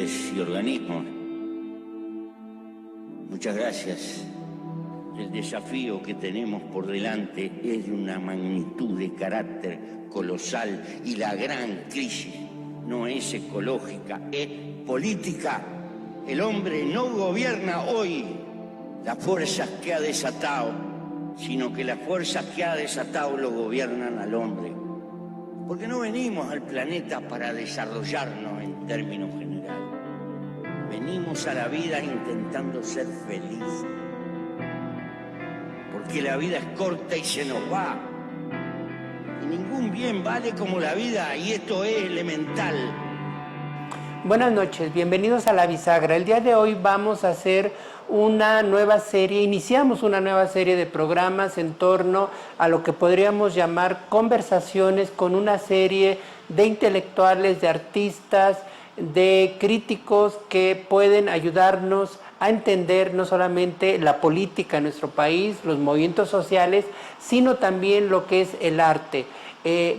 entes y organismos. Muchas gracias. El desafío que tenemos por delante es de una magnitud de carácter colosal y la gran crisis no es ecológica, es política. El hombre no gobierna hoy las fuerzas que ha desatado, sino que las fuerzas que ha desatado lo gobiernan al hombre. Porque no venimos al planeta para desarrollarnos en términos generales. Venimos a la vida intentando ser felices. Porque la vida es corta y se nos va. Y ningún bien vale como la vida, y esto es elemental. Buenas noches, bienvenidos a La Bisagra. El día de hoy vamos a hacer una nueva serie, iniciamos una nueva serie de programas en torno a lo que podríamos llamar conversaciones con una serie de intelectuales, de artistas, de críticos que pueden ayudarnos a entender no solamente la política en nuestro país, los movimientos sociales, sino también lo que es el arte.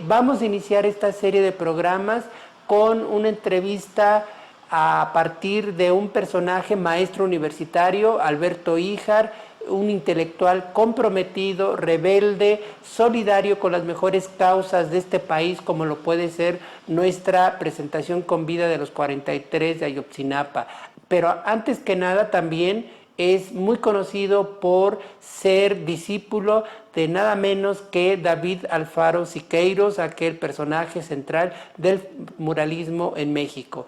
Vamos a iniciar esta serie de programas con una entrevista a partir de un personaje maestro universitario, Alberto Híjar, un intelectual comprometido, rebelde, solidario con las mejores causas de este país, como lo puede ser nuestra presentación con vida de los 43 de Ayotzinapa. Pero antes que nada también es muy conocido por ser discípulo de nada menos que David Alfaro Siqueiros, aquel personaje central del muralismo en México.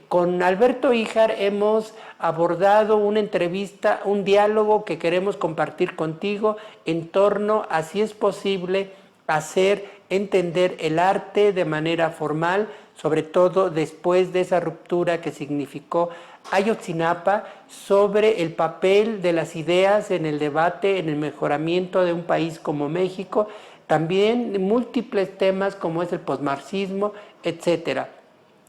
Con Alberto Híjar hemos abordado una entrevista, un diálogo que queremos compartir contigo en torno a si es posible hacer entender el arte de manera formal, sobre todo después de esa ruptura que significó Ayotzinapa, sobre el papel de las ideas en el debate, en el mejoramiento de un país como México, también múltiples temas como es el posmarxismo, etcétera.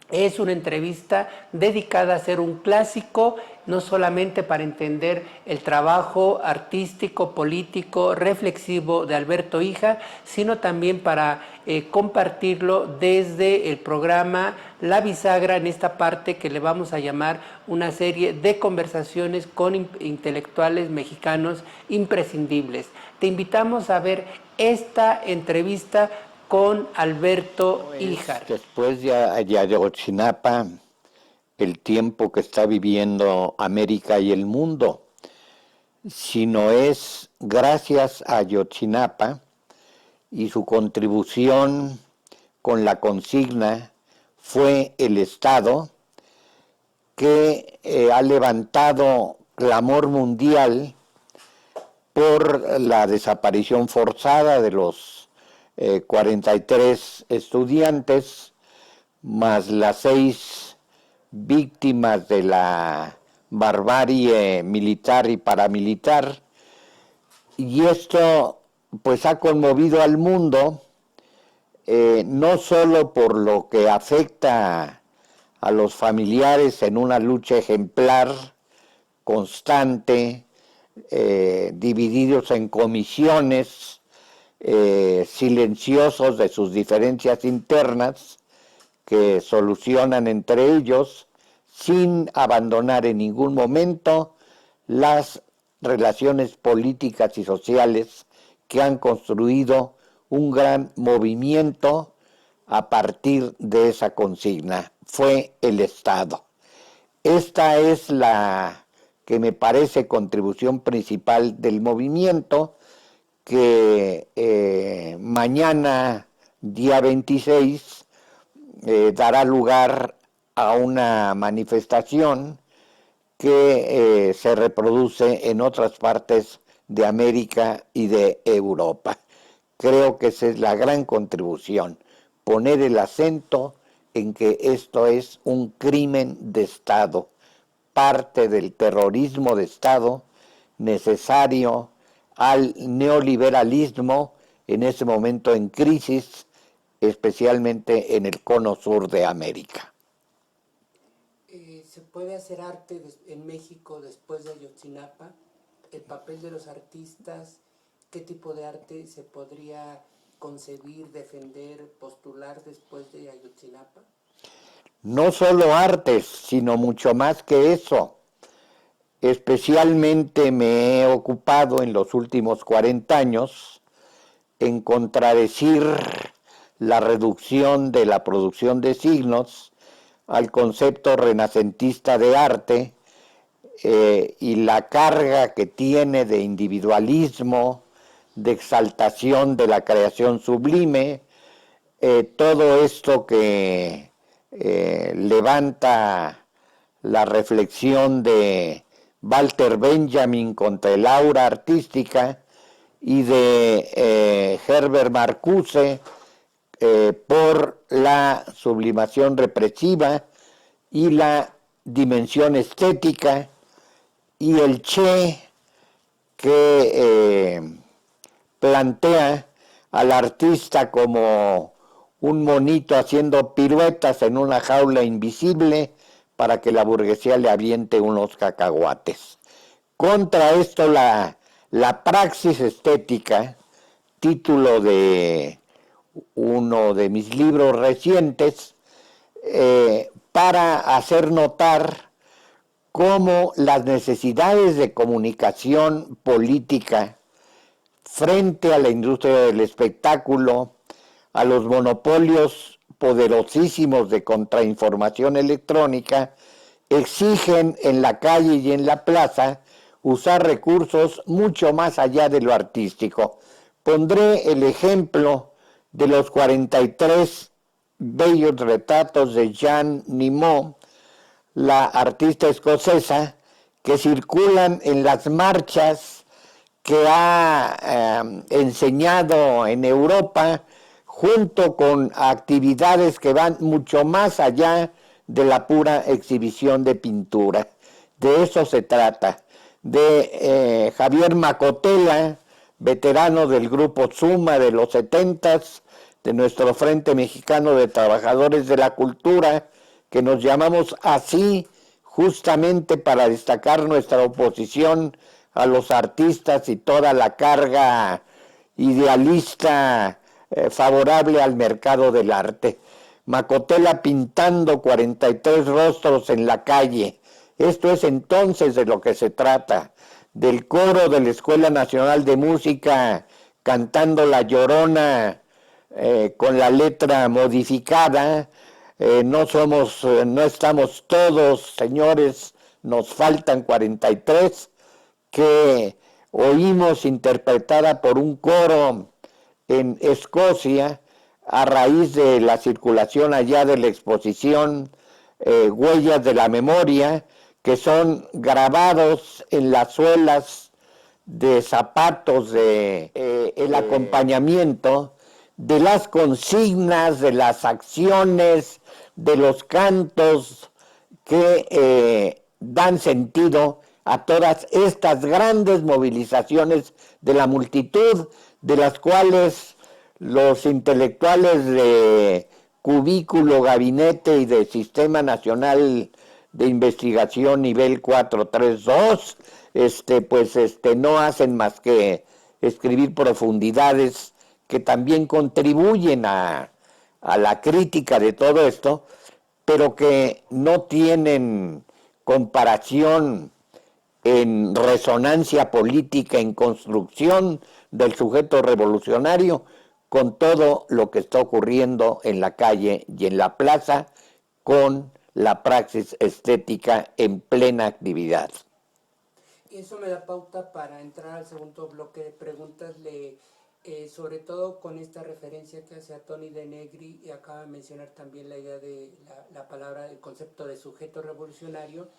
Es una entrevista dedicada a ser un clásico, no solamente para entender el trabajo artístico, político, reflexivo de Alberto Híjar, sino también para compartirlo desde el programa La Bisagra, en esta parte que le vamos a llamar una serie de conversaciones con intelectuales mexicanos imprescindibles. Te invitamos a ver esta entrevista con Alberto Híjar. Después de Ayotzinapa, el tiempo que está viviendo América y el mundo, sino es gracias a Ayotzinapa y su contribución con la consigna fue el Estado que ha levantado clamor mundial por la desaparición forzada de los 43 estudiantes, más las 6 víctimas de la barbarie militar y paramilitar. Y esto pues ha conmovido al mundo, no solo por lo que afecta a los familiares en una lucha ejemplar, constante, divididos en comisiones, silenciosos de sus diferencias internas que solucionan entre ellos sin abandonar en ningún momento las relaciones políticas y sociales que han construido un gran movimiento a partir de esa consigna. Fue el Estado. Esta es la que me parece contribución principal del movimiento, que mañana, día 26, dará lugar a una manifestación que se reproduce en otras partes de América y de Europa. Creo que esa es la gran contribución, poner el acento en que esto es un crimen de Estado, parte del terrorismo de Estado necesario al neoliberalismo en ese momento en crisis, especialmente en el cono sur de América. ¿Se puede hacer arte en México después de Ayotzinapa? ¿El papel de los artistas? ¿Qué tipo de arte se podría concebir, defender, postular después de Ayotzinapa? no solo artes, sino mucho más que eso. Especialmente me he ocupado en los últimos 40 años en contradecir la reducción de la producción de signos al concepto renacentista de arte y la carga que tiene de individualismo, de exaltación de la creación sublime, todo esto que levanta la reflexión de Walter Benjamin contra el aura artística y de Herbert Marcuse por la sublimación represiva y la dimensión estética, y el Che que plantea al artista como un monito haciendo piruetas en una jaula invisible para que la burguesía le aviente unos cacahuates. Contra esto la praxis estética, título de uno de mis libros recientes, para hacer notar cómo las necesidades de comunicación política frente a la industria del espectáculo, a los monopolios poderosísimos de contrainformación electrónica, exigen en la calle y en la plaza usar recursos mucho más allá de lo artístico. Pondré el ejemplo de los 43 bellos retratos de Jeanne Nimmo, la artista escocesa, que circulan en las marchas que ha enseñado en Europa, junto con actividades que van mucho más allá de la pura exhibición de pintura. De eso se trata. De Javier Macotela, veterano del grupo Suma de los 70s, de nuestro Frente Mexicano de Trabajadores de la Cultura, que nos llamamos así justamente para destacar nuestra oposición a los artistas y toda la carga idealista favorable al mercado del arte. Macotela pintando 43 rostros en la calle. Esto es entonces de lo que se trata. Del coro de la Escuela Nacional de Música cantando La Llorona con la letra modificada. No estamos todos, señores, nos faltan 43, que oímos interpretada por un coro en Escocia a raíz de la circulación allá de la exposición Huellas de la Memoria, que son grabados en las suelas de zapatos de el acompañamiento de las consignas, de las acciones, de los cantos que dan sentido a todas estas grandes movilizaciones de la multitud, de las cuales los intelectuales de cubículo, gabinete y de Sistema Nacional de Investigación nivel 432, no hacen más que escribir profundidades que también contribuyen a la crítica de todo esto, pero que no tienen comparación en resonancia política, en construcción del sujeto revolucionario, con todo lo que está ocurriendo en la calle y en la plaza, con la praxis estética en plena actividad. Eso me da pauta para entrar al segundo bloque de preguntas, sobre todo con esta referencia que hace a Tony de Negri, y acaba de mencionar también la idea de la palabra, el concepto de sujeto revolucionario.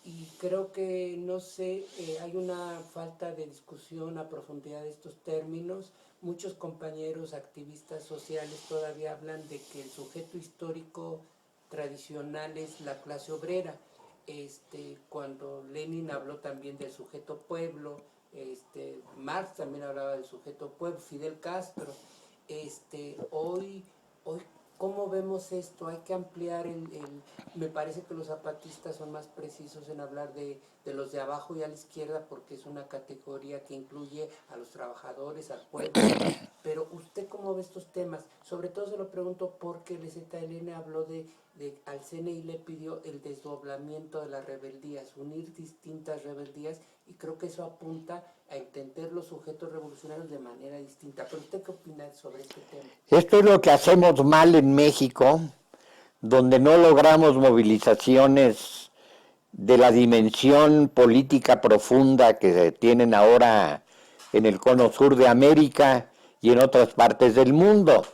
Y creo que, no sé, hay una falta de discusión a profundidad de estos términos. Muchos compañeros activistas sociales todavía hablan de que el sujeto histórico tradicional es la clase obrera. Cuando Lenin habló también del sujeto pueblo, Marx también hablaba del sujeto pueblo, Fidel Castro. Hoy ¿cómo vemos esto? Hay que ampliar me parece que los zapatistas son más precisos en hablar de los de abajo y a la izquierda, porque es una categoría que incluye a los trabajadores, al pueblo, pero ¿usted cómo ve estos temas? Sobre todo se lo pregunto porque el ZLN habló al CNI le pidió el desdoblamiento de las rebeldías, unir distintas rebeldías, y creo que eso apunta a entender los sujetos revolucionarios de manera distinta. ¿Pero usted qué opina sobre este tema? Esto es lo que hacemos mal en México, donde no logramos movilizaciones de la dimensión política profunda que tienen ahora en el cono sur de América y en otras partes del mundo.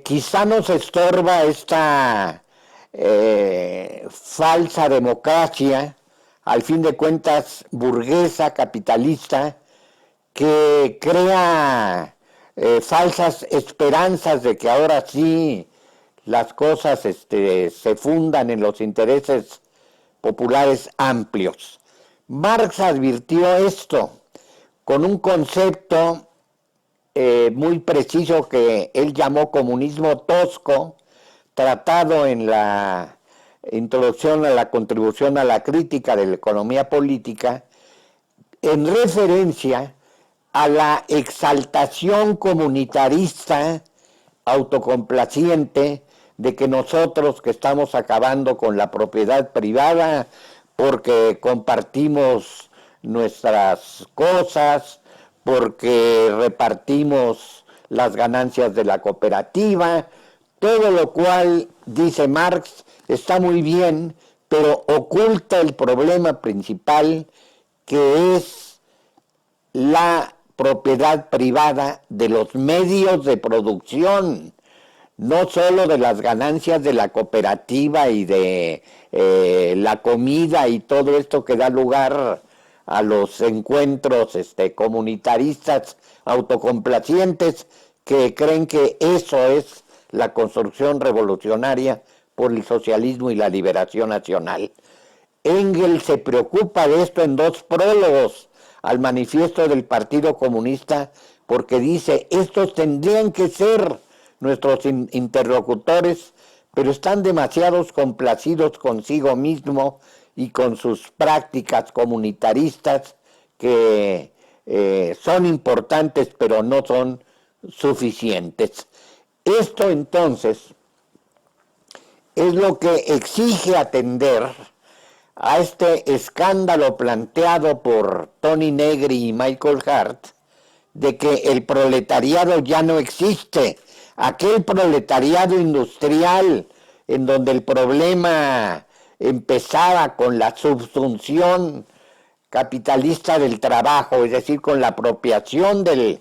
Quizá nos estorba esta falsa democracia, al fin de cuentas burguesa, capitalista, que crea falsas esperanzas de que ahora sí las cosas se fundan en los intereses populares amplios. Marx advirtió esto con un concepto muy preciso que él llamó comunismo tosco, tratado en la introducción a la contribución a la crítica de la economía política, en referencia a la exaltación comunitarista autocomplaciente de que nosotros que estamos acabando con la propiedad privada porque compartimos nuestras cosas, porque repartimos las ganancias de la cooperativa, todo lo cual, dice Marx, está muy bien, pero oculta el problema principal, que es la propiedad privada de los medios de producción, no solo de las ganancias de la cooperativa y de la comida y todo esto que da lugar a los encuentros comunitaristas autocomplacientes que creen que eso es la construcción revolucionaria por el socialismo y la liberación nacional. Engels se preocupa de esto en dos prólogos al manifiesto del Partido Comunista, porque dice, estos tendrían que ser nuestros interlocutores, pero están demasiado complacidos consigo mismo y con sus prácticas comunitaristas que son importantes, pero no son suficientes. Esto entonces es lo que exige atender a este escándalo planteado por Tony Negri y Michael Hart, de que el proletariado ya no existe, aquel proletariado industrial en donde el problema empezaba con la subsunción capitalista del trabajo, es decir, con la apropiación del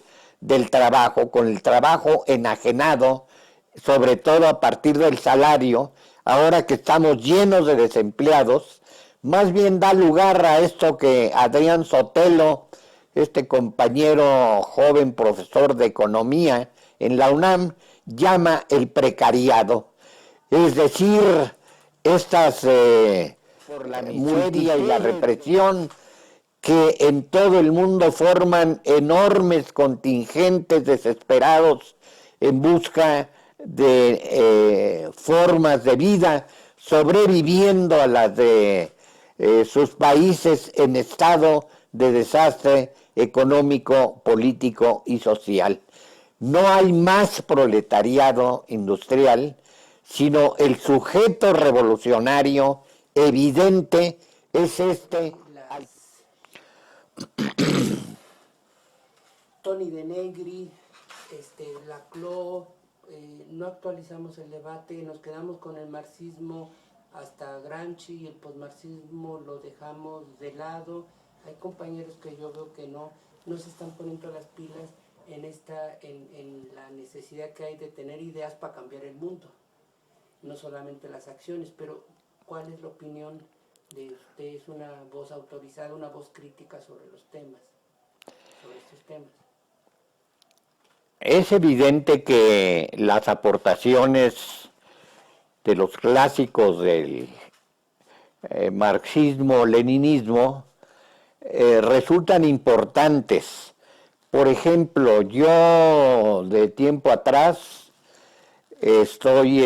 trabajo, con el trabajo enajenado, sobre todo a partir del salario. Ahora que estamos llenos de desempleados, más bien da lugar a esto que Adrián Sotelo, este compañero joven profesor de economía en la UNAM, llama el precariado. Es decir, estas por la miseria y la represión que en todo el mundo forman enormes contingentes desesperados en busca de formas de vida, sobreviviendo a las de sus países en estado de desastre económico, político y social. No hay más proletariado industrial, sino el sujeto revolucionario evidente es Tony de Negri, Laclau, no actualizamos el debate, nos quedamos con el marxismo hasta Gramsci y el posmarxismo lo dejamos de lado. Hay compañeros que yo veo que no se están poniendo las pilas en la necesidad que hay de tener ideas para cambiar el mundo, no solamente las acciones. Pero ¿cuál es la opinión de usted? Es una voz autorizada, una voz crítica sobre estos temas. Es evidente que las aportaciones de los clásicos del marxismo-leninismo resultan importantes. Por ejemplo, yo de tiempo atrás estoy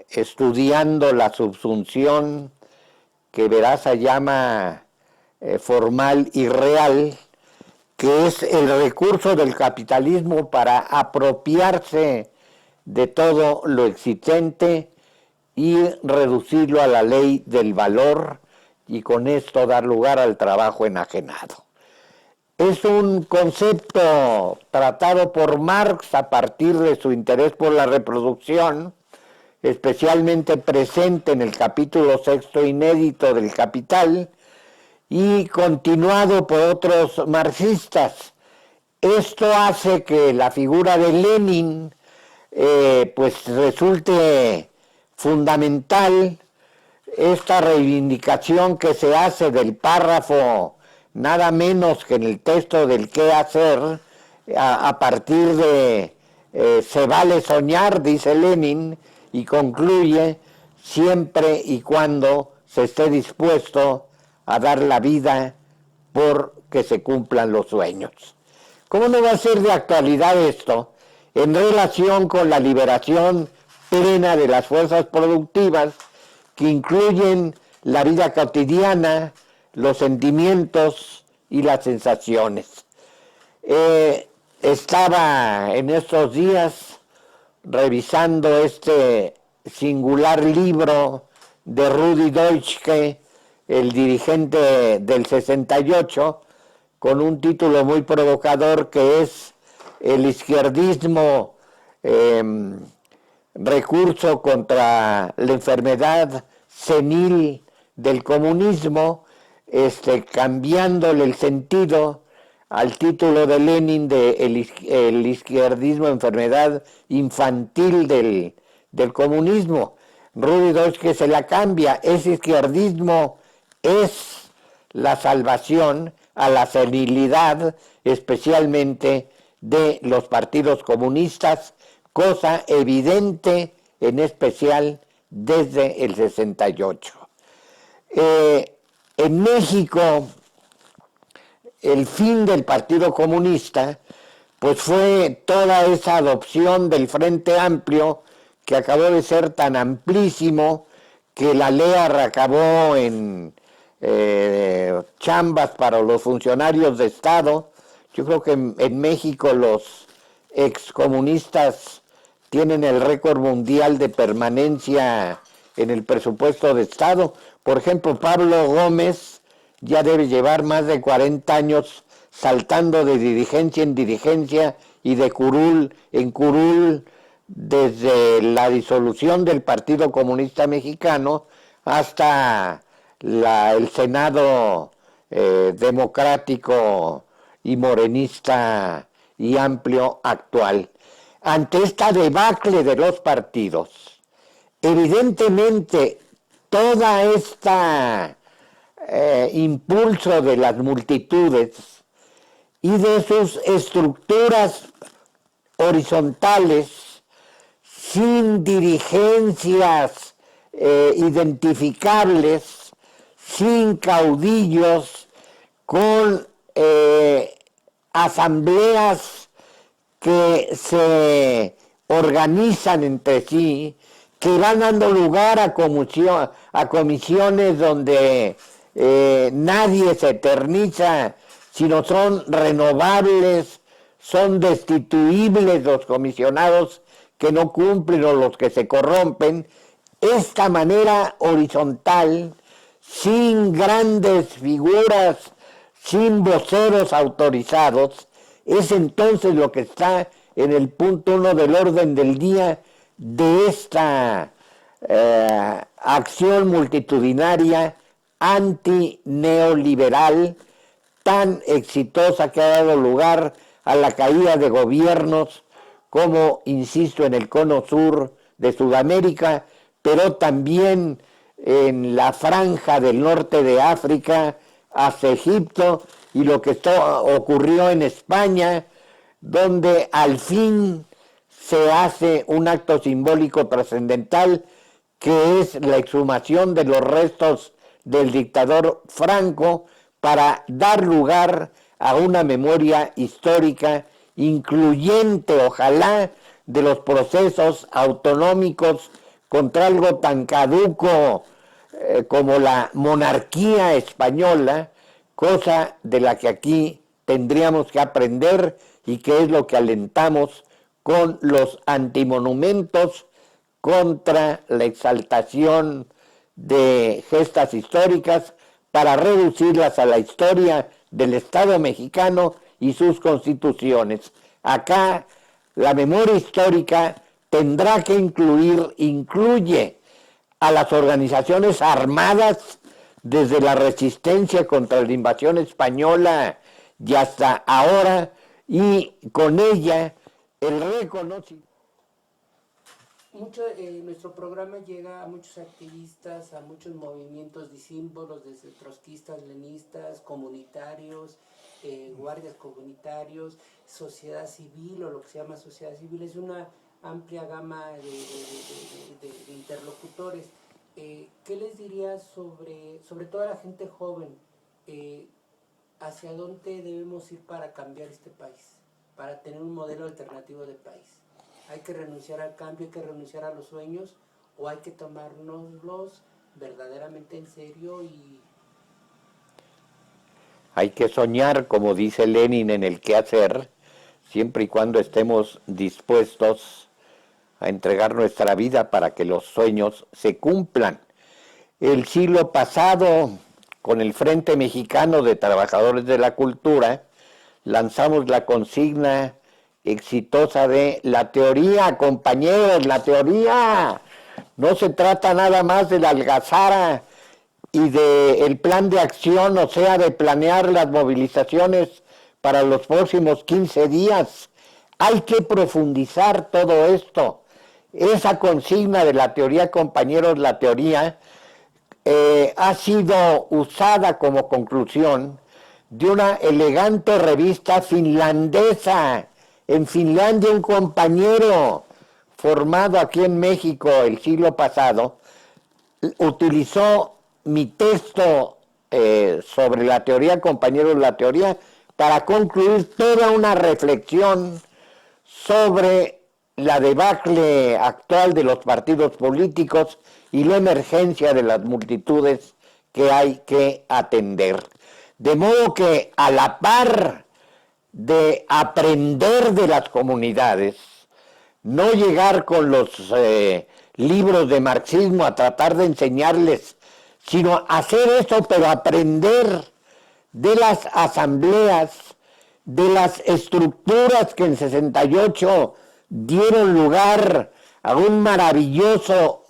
estudiando la subsunción que Veraza llama formal y real, que es el recurso del capitalismo para apropiarse de todo lo existente y reducirlo a la ley del valor y con esto dar lugar al trabajo enajenado. Es un concepto tratado por Marx a partir de su interés por la reproducción, especialmente presente en el capítulo 6 inédito del Capital, y continuado por otros marxistas. Esto hace que la figura de Lenin pues resulte fundamental, esta reivindicación que se hace del párrafo nada menos que en el texto del qué hacer, a partir de se vale soñar, dice Lenin, y concluye siempre y cuando se esté dispuesto a dar la vida por que se cumplan los sueños. ¿Cómo no va a ser de actualidad esto en relación con la liberación plena de las fuerzas productivas que incluyen la vida cotidiana, los sentimientos y las sensaciones? Estaba en estos días revisando este singular libro de Rudi Dutschke, el dirigente del 68, con un título muy provocador que es El izquierdismo, recurso contra la enfermedad senil del comunismo, cambiándole el sentido al título de Lenin de el izquierdismo, enfermedad infantil del comunismo. Rudi Dutschke se la cambia, ese izquierdismo es la salvación a la senilidad, especialmente de los partidos comunistas, cosa evidente en especial desde el 68. En México, el fin del Partido Comunista pues fue toda esa adopción del Frente Amplio, que acabó de ser tan amplísimo que la LEAR acabó en chambas para los funcionarios de Estado. Yo creo que en México los excomunistas tienen el récord mundial de permanencia en el presupuesto de Estado. Por ejemplo, Pablo Gómez ya debe llevar más de 40 años saltando de dirigencia en dirigencia y de curul en curul, desde la disolución del Partido Comunista Mexicano hasta el Senado democrático y morenista y amplio actual. Ante esta debacle de los partidos, evidentemente toda esta impulso de las multitudes y de sus estructuras horizontales sin dirigencias identificables, sin caudillos, con asambleas que se organizan entre sí, que van dando lugar a comisiones donde nadie se eterniza, sino son renovables, son destituibles los comisionados que no cumplen o los que se corrompen. Esta manera horizontal, sin grandes figuras, sin voceros autorizados, es entonces lo que está en el punto 1 del orden del día de esta acción multitudinaria antineoliberal tan exitosa, que ha dado lugar a la caída de gobiernos como, insisto, en el cono sur de Sudamérica, pero también en la franja del norte de África hacia Egipto, y lo que ocurrió en España, donde al fin se hace un acto simbólico trascendental, que es la exhumación de los restos del dictador Franco, para dar lugar a una memoria histórica incluyente, ojalá, de los procesos autonómicos contra algo tan caduco como la monarquía española, cosa de la que aquí tendríamos que aprender y que es lo que alentamos con los antimonumentos contra la exaltación de gestas históricas para reducirlas a la historia del Estado mexicano y sus constituciones. Acá la memoria histórica tendrá que incluye a las organizaciones armadas desde la resistencia contra la invasión española y hasta ahora, y con ella el reconocimiento. Nuestro programa llega a muchos activistas, a muchos movimientos y símbolos, desde trotskistas, lenistas, comunitarios, guardias comunitarios, sociedad civil o lo que se llama sociedad civil. Es una amplia gama de interlocutores. ¿Qué les dirías sobre toda la gente joven? ¿Hacia dónde debemos ir para cambiar este país? Para tener un modelo alternativo de país. ¿Hay que renunciar al cambio, hay que renunciar a los sueños, o hay que tomárnoslos verdaderamente en serio? Hay que soñar, como dice Lenin, en el quehacer, siempre y cuando estemos dispuestos a entregar nuestra vida para que los sueños se cumplan. El siglo pasado, con el Frente Mexicano de Trabajadores de la Cultura, lanzamos la consigna exitosa de la teoría, compañeros, la teoría. No se trata nada más de la algazara y del plan de acción, o sea, de planear las movilizaciones para los próximos 15 días. Hay que profundizar todo esto. Esa consigna de la teoría, compañeros, la teoría, ha sido usada como conclusión de una elegante revista finlandesa. En Finlandia, un compañero formado aquí en México el siglo pasado utilizó mi texto sobre la teoría, compañeros, la teoría, para concluir toda una reflexión sobre la debacle actual de los partidos políticos y la emergencia de las multitudes que hay que atender. De modo que a la par de aprender de las comunidades, no llegar con los libros de marxismo a tratar de enseñarles, sino hacer eso, pero aprender de las asambleas, de las estructuras que en 68 dieron lugar a un maravilloso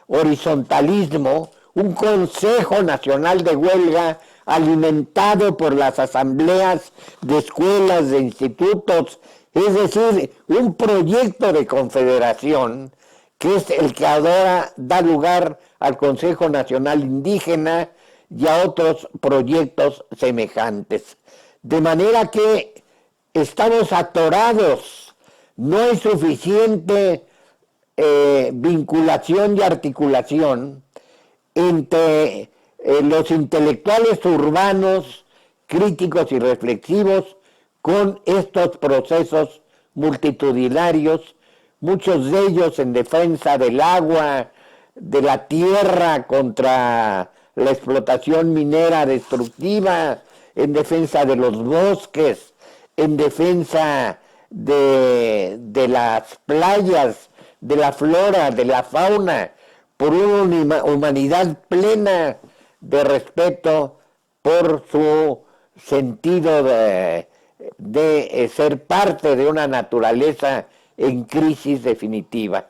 horizontalismo, un Consejo Nacional de Huelga alimentado por las asambleas de escuelas, de institutos, es decir, un proyecto de confederación que es el que ahora da lugar al Consejo Nacional Indígena y a otros proyectos semejantes. De manera que estamos atorados, no hay suficiente vinculación y articulación entre los intelectuales urbanos, críticos y reflexivos con estos procesos multitudinarios, muchos de ellos en defensa del agua, de la tierra contra la explotación minera destructiva, en defensa de los bosques, en defensa de las playas, de la flora, de la fauna, por una humanidad plena de respeto por su sentido de ser parte de una naturaleza en crisis definitiva.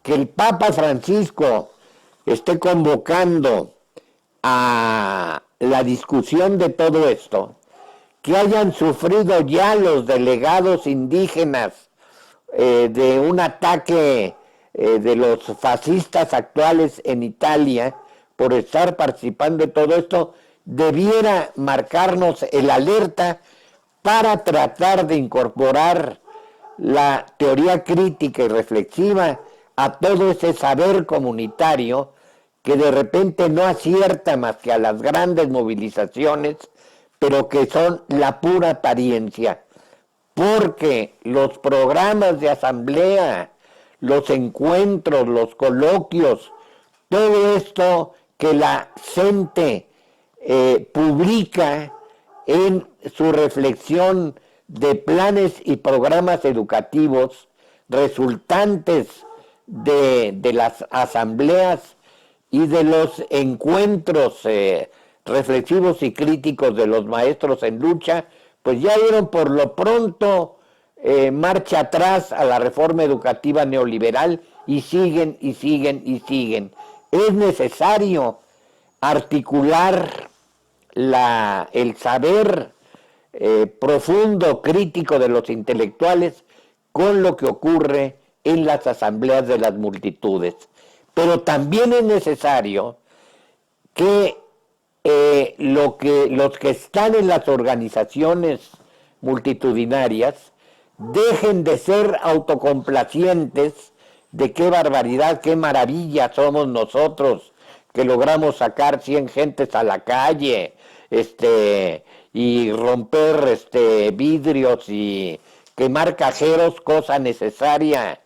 Que el Papa Francisco esté convocando a la discusión de todo esto, que hayan sufrido ya los delegados indígenas de un ataque de los fascistas actuales en Italia por estar participando de todo esto, debiera marcarnos el alerta para tratar de incorporar la teoría crítica y reflexiva a todo ese saber comunitario que de repente no acierta más que a las grandes movilizaciones, pero que son la pura apariencia, porque los programas de asamblea, los encuentros, los coloquios, todo esto que la gente publica en su reflexión de planes y programas educativos resultantes de las asambleas y de los encuentros reflexivos y críticos de los maestros en lucha, pues ya dieron por lo pronto marcha atrás a la reforma educativa neoliberal y siguen y siguen y siguen. Es necesario articular el saber profundo, crítico de los intelectuales con lo que ocurre en las asambleas de las multitudes. Pero también es necesario que los que están en las organizaciones multitudinarias dejen de ser autocomplacientes de qué barbaridad, qué maravilla somos nosotros que logramos sacar 100 gentes a la calle, y romper vidrios y quemar cajeros, cosa necesaria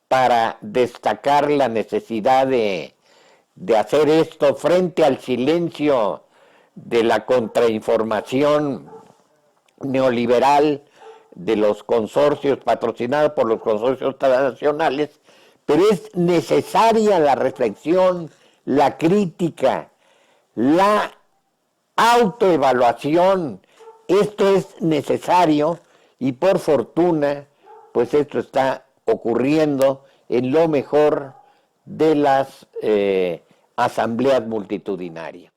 para destacar la necesidad de hacer esto frente al silencio de la contrainformación neoliberal de los consorcios patrocinados por los consorcios transnacionales, pero es necesaria la reflexión, la crítica, la autoevaluación. Esto es necesario y por fortuna, pues esto está ocurriendo en lo mejor de las asambleas multitudinarias.